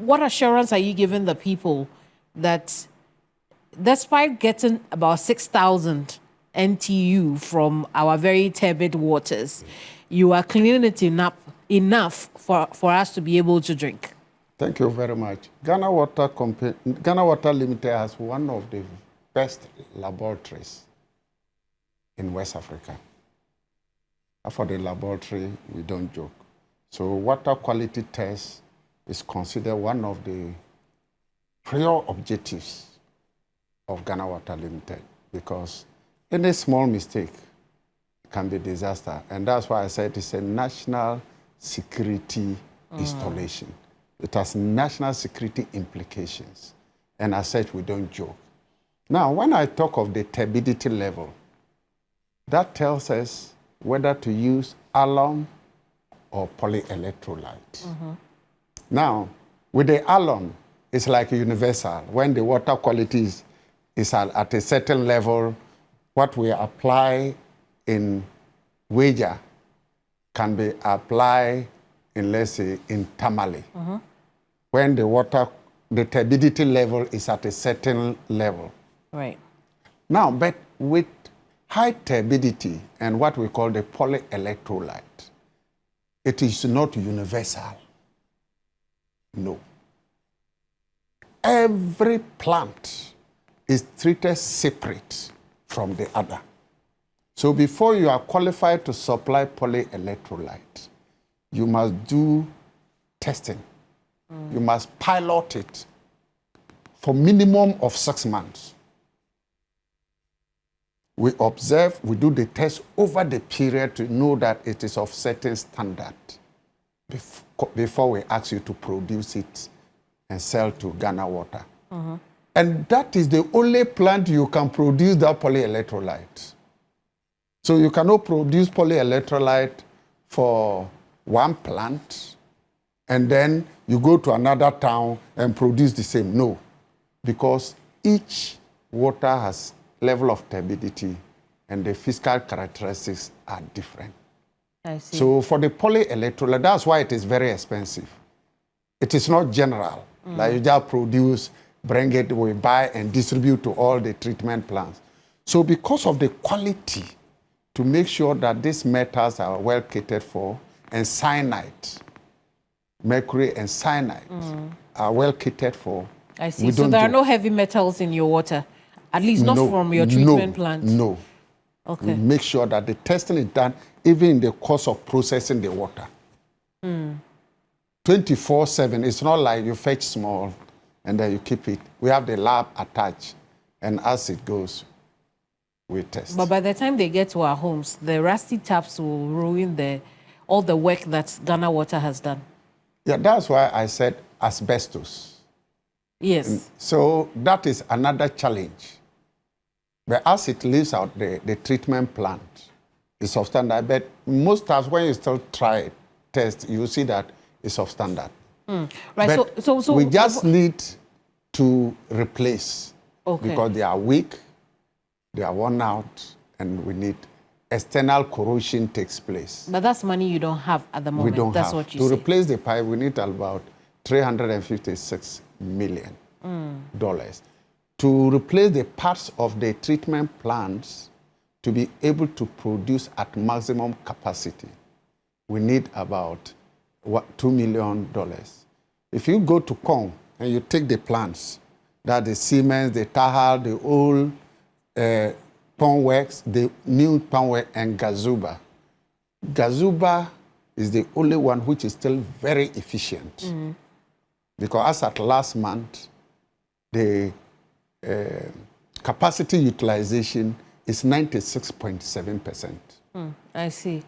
what assurance are you giving the people that despite getting about 6,000 NTU from our very turbid waters, you are cleaning it enough for us to be able to drink? Thank you very much. Ghana Water Limited has one of the best laboratories in West Africa. For the laboratory, we don't joke. So water quality test is considered one of the prior objectives of Ghana Water Limited, because any small mistake can be disaster. And that's why I said it's a national security installation. It has national security implications. And as such, we don't joke. Now, when I talk of the turbidity level, that tells us whether to use alum or polyelectrolyte. Now, with the alum, it's like universal. When the water quality is at a certain level, what we apply in wager can be applied in, let's say, in tamale. When the turbidity level is at a certain level. Right. Now, but with high turbidity and what we call the polyelectrolyte, it is not universal. No. Every plant is treated separate from the other. So before you are qualified to supply polyelectrolyte, you must do testing. You must pilot it for minimum of 6 months. We observe, we do the test over the period to know that it is of certain standard before we ask you to produce it and sell to Ghana Water. And that is the only plant you can produce that polyelectrolyte. So you cannot produce polyelectrolyte for one plant and then you go to another town and produce the same. No, because each water has level of turbidity and the physical characteristics are different. I see. So for the polyelectrolyte, that's why it is very expensive. It is not general. Like you just produce, bring it, we buy and distribute to all the treatment plants. So because of the quality, to make sure that these metals are well catered for, and cyanide, mercury and cyanide are well catered for. I see. So there are no heavy metals in your water, at least not from your treatment plant? No. Okay. We make sure that the testing is done even in the course of processing the water. 24/7. It's not like you fetch small and then you keep it. We have the lab attached, and as it goes, we test. But by the time they get to our homes, the rusty taps will ruin all the work that Ghana Water has done. Yeah, that's why I said asbestos. Yes. So that is another challenge. But as it leaves out the treatment plant, it's substandard. But most times when you still try test, you see that it's substandard. Right. But so we just need to replace because they are weak, they are worn out, and we need external corrosion takes place. But that's money you don't have at the moment. We don't that's have. What you to say. replace the pipe, we need about $356 million. To replace the parts of the treatment plants to be able to produce at maximum capacity, we need about $2 million. If you go to Kong and you take the plants, that the Siemens, the Tahal, the old Pond Works, the new Pond Works, and Gazuba. Gazuba is the only one which is still very efficient. Because as at last month, the capacity utilization is 96.7%. I see.